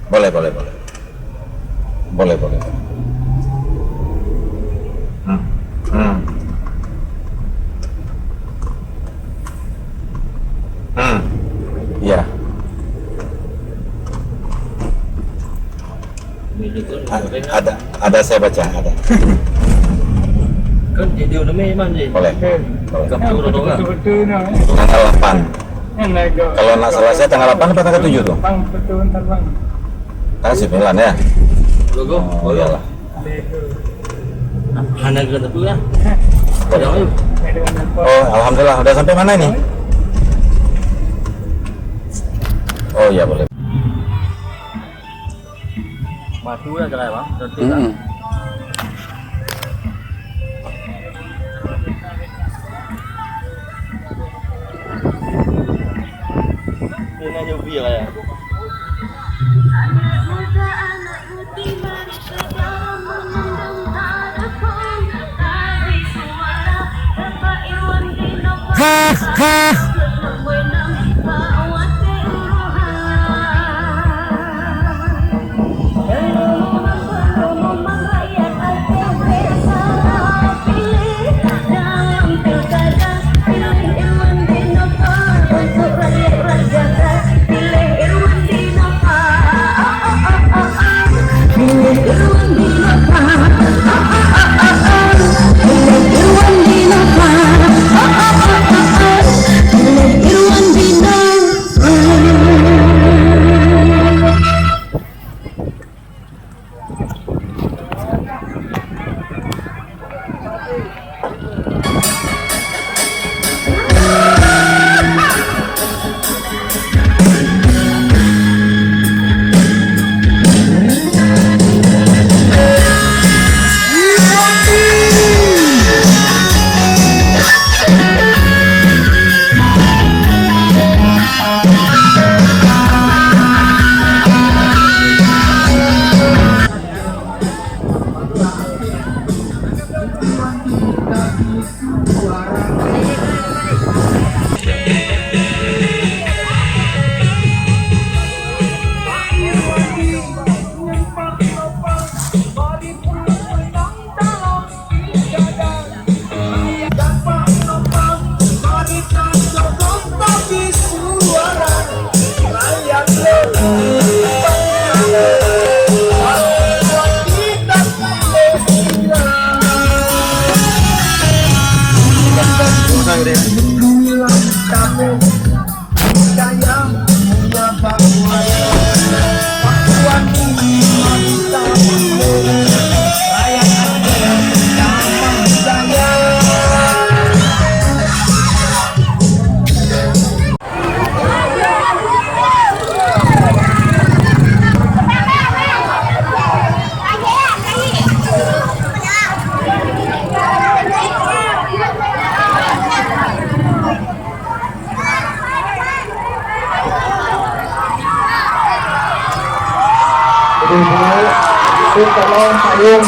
Boleh, boleh, boleh. Boleh, boleh. Iya. Ada saya baca, ada. Kan dia udah memang je. Boleh. Betul orang. Tanggal 8. Kalau nak salah saya tanggal 8 apa tanggal 7 tuh? Tanggal 9 ya? Logo, Oh iyalah. Hana ke tu ya? Oh, alhamdulillah. Udah sampai mana ini? Oh iya, boleh. Matu ya jalan bang. Tidak. Dia nanya ubi ya. Itu tolong payung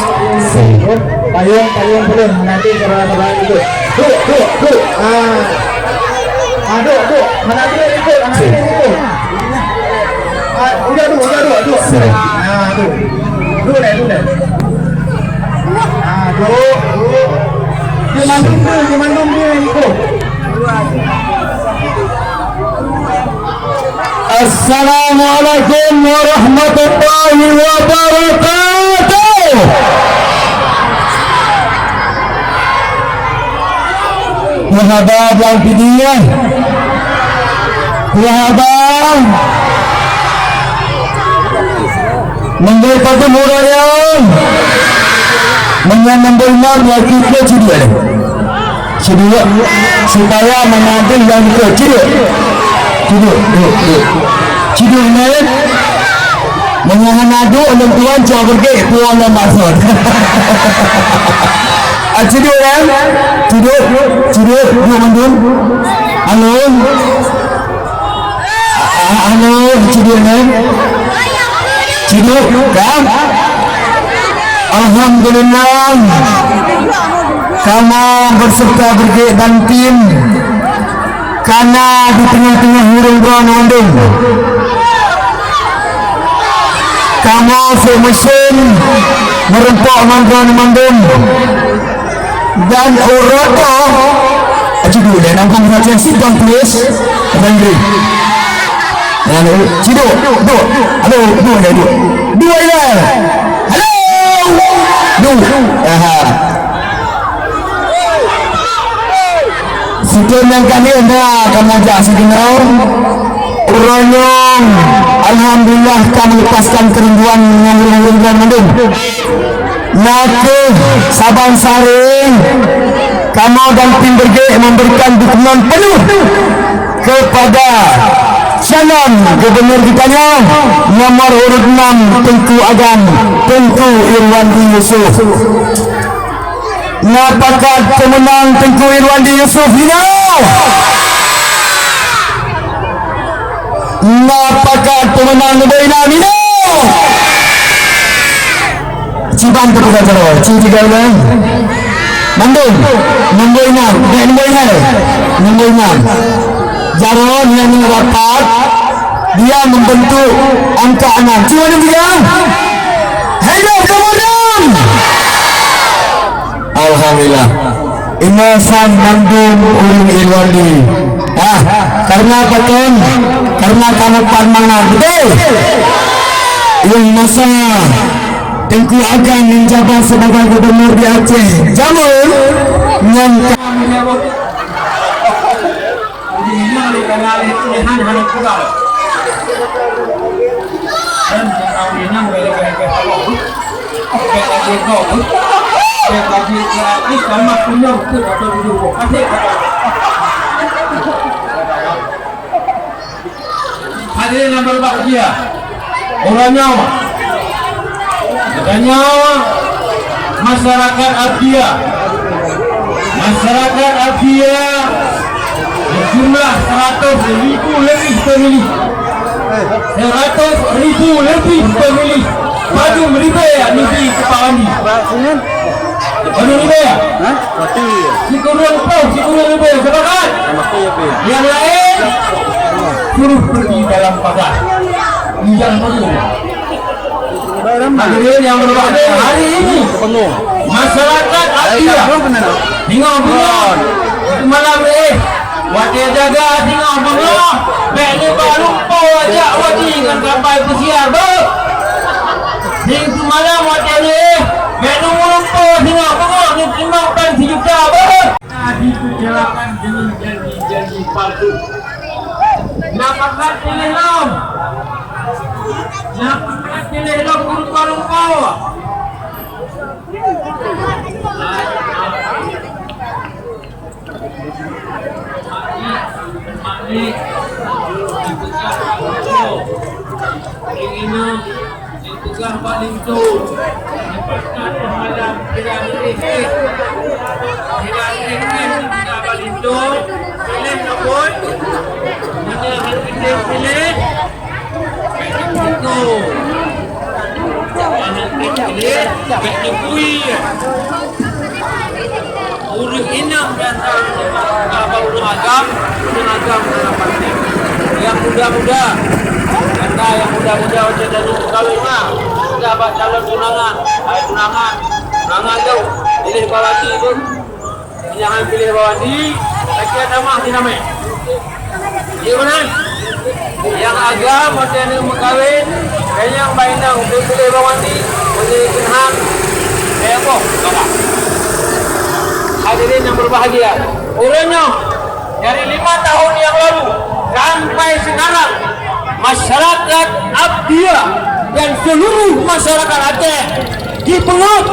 belum nanti saudara-saudara ikut. Duk. Duk. Mana dia ikut? Udah duk. Duk deh. Duk. Dia mandum dia ikut. Assalamualaikum warahmatullahi wabarakatuh. Sahabat yang pilihan, sahabat menggolkan murayang menyanambul yang kita cedera supaya mengambil yang kita Cidur ni mengahan aduk orang tuan cakap pergi puan dan maksud. Cidur kan? Cidur dua mandun. Halo, cidur ni. Cidur kan? Alhamdulillah. Kamu berserta pergi dan tim. Karena di tengah-tengah hurung buang mandung kamu semesin merempok mandung dan uroto aja dulu dan nampak raja sidang please Andri halo cido halo dua ya halo Sekian yang kami akan ajak segenap Uronyong. Alhamdulillah kami lepaskan kerinduan yang berhubungan mandung. Nake Sabang Saring, kamu dan tim bergerak memberikan dukungan penuh kepada calon gubernur kita nomor urut 6 Tengku Agam Tengku Irwandi Yusuf. Napakat pemenang Tengku Irwandi Yusuf ini? Napakat pemenang Nubaina ini? Ciban tu kita cakap, Ciban lah. Mandung, Nubaina, Nubaina. Jaron yang rapat, dia membentuk angka 6. Cuma dia. Hello, kemudian. Alhamdulillah. Inasan mandum ulung Irwandi. Karena apa kan? Karena kamu parmangan, betul? Yang masa Tengku akan menjabat sebagai gubernur di Aceh. Jamun yang hadirin yang berbahagia, orangnya masyarakat Abia berjumlah 100,000 lebih pemilih. 100,000 lebih pemilih. Maju meribaya negeri Kepawandi. Maju meribaya? Cikurang meribaya. Sepakat? Yang lain suruh pergi dalam pagar. Jangan maju. Hadirin yang berbahagia, hari ini masyarakat Abia tengok malam wajah jaga tengok ni baru aja wajah dengan sampai pesiar tinggu malam wajah ni tengok ni tengok kan sejuta dikucarakan dengan janji-janji palsu. Nampakkan pilih rupa-rupa. Makni dipegang paling tu lepaskan malam tidak berikir paling tu pilih nombor mana harus pilih itu Beknya bui. Urung inam dan urung agam dalam penting. Yang muda-muda, anda yang muda-muda macam dari kawin mah, sudah buat calon tunangan, tunangan tu, pilih bawati tu, jangan pilih bawati, lagi nama dinamai. Iya benar. Yang agam macam yang berkahwin, yang bainang untuk pilih bawati, pilih kenhang, apa? Hadirin yang berbahagia, urangnya dari 5 tahun yang lalu sampai sekarang masyarakat Abdia dan seluruh masyarakat Aceh dipengut,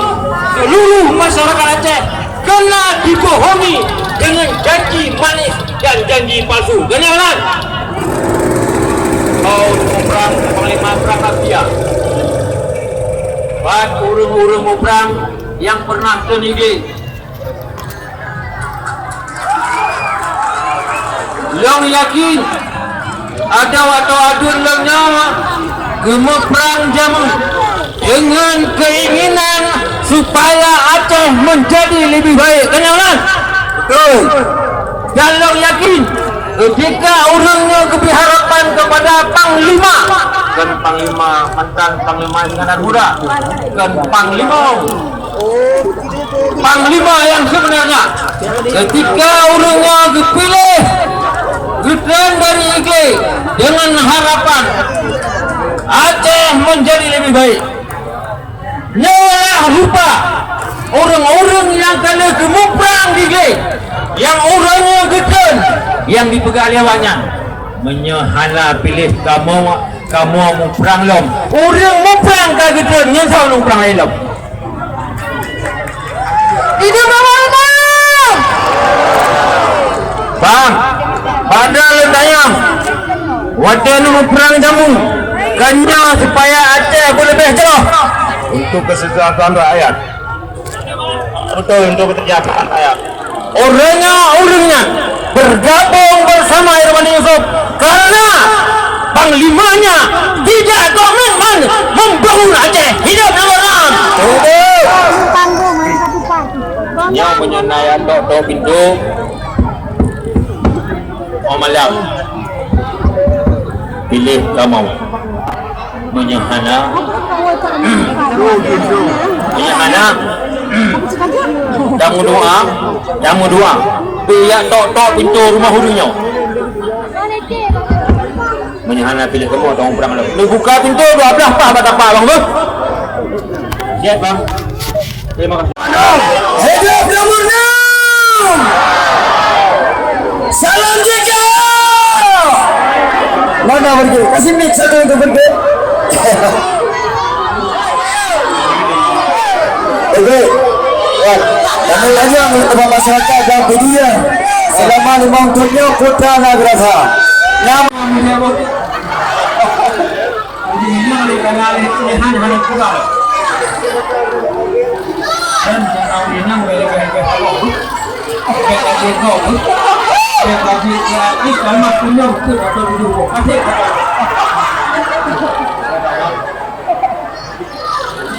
seluruh masyarakat Aceh kena dibohongi dengan janji manis dan janji palsu. Kenyalan kau perang Panglima Perang Abdia, buat urung-urung perang yang pernah senigi Long yakin ada waktu adun long nyawa gemeprang jamu dengan keinginan supaya Aceh menjadi lebih baik. Kenyalan? Betul. Dan long yakin ketika orangnya lebih harapan kepada Panglima dan Panglima mantan Panglima Angkatan Muda dan Panglima yang sebenarnya ketika orangnya dipilih Gibran dari IG dengan harapan Aceh menjadi lebih baik. Nyalah lupa orang-orang yang kena gemuprang di IG, yang orangnya Gibran yang dipegang lewatnya menyahala pilih kamu muprang lom. Orang muprang ke Gibran yang selalu muprang lom. Itu Bang, padahal tayang wadah nu perang jamu kanya supaya Aceh boleh lebih cerah untuk kesejahteraan rakyat, betul, untuk kesejahteraan rakyat. Orangnya bergabung bersama Irwan Yusuf karena panglimanya tidak komitmen membangun Aceh. Hidup Lawan. Yang menyenai atau pintu Malam pilih kamu menyahana jamu doa biar tok pintu rumah hurunya menyahana pilih kamu atau perang lu buka pintu 12 apa bang bang siap bang, terima kasih. Hidup nomor 6. Salam jaga. Mana pergi? Kasih mic satu untuk pergi. Oke. Kami lagi untuk masyarakat dan media selama 5 tahunnya Kota Nagrasa. Nama menyebut. Ini adalah pilihan hari pulang. Dan orang ini boleh lagi sama punya atau dulu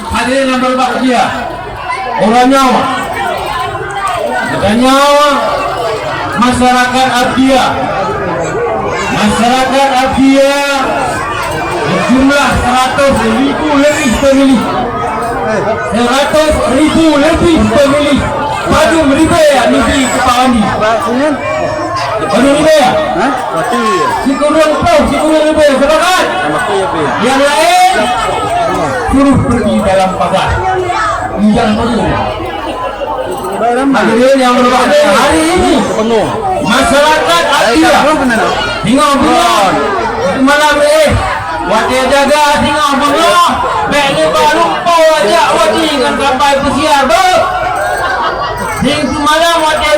hadirin yang berbahagia, orangnya masyarakat Abdia berjumlah 100,000 lebih pemilih, 100,000 lebih pemilih. Maju meribaya negeri Kepalandi. Maju meribaya. Sikurang meribaya. Sepakat. Yang lain suruh pergi dalam pagar. Jangan pergi. Hadirin yang berbahagia, hari ini masyarakat Aceh tinggal bulan malam wajah jaga tinggal bulan. Baiknya tak lupa wajah wajah dengan sampai pesiar ber. Sing semalam wajah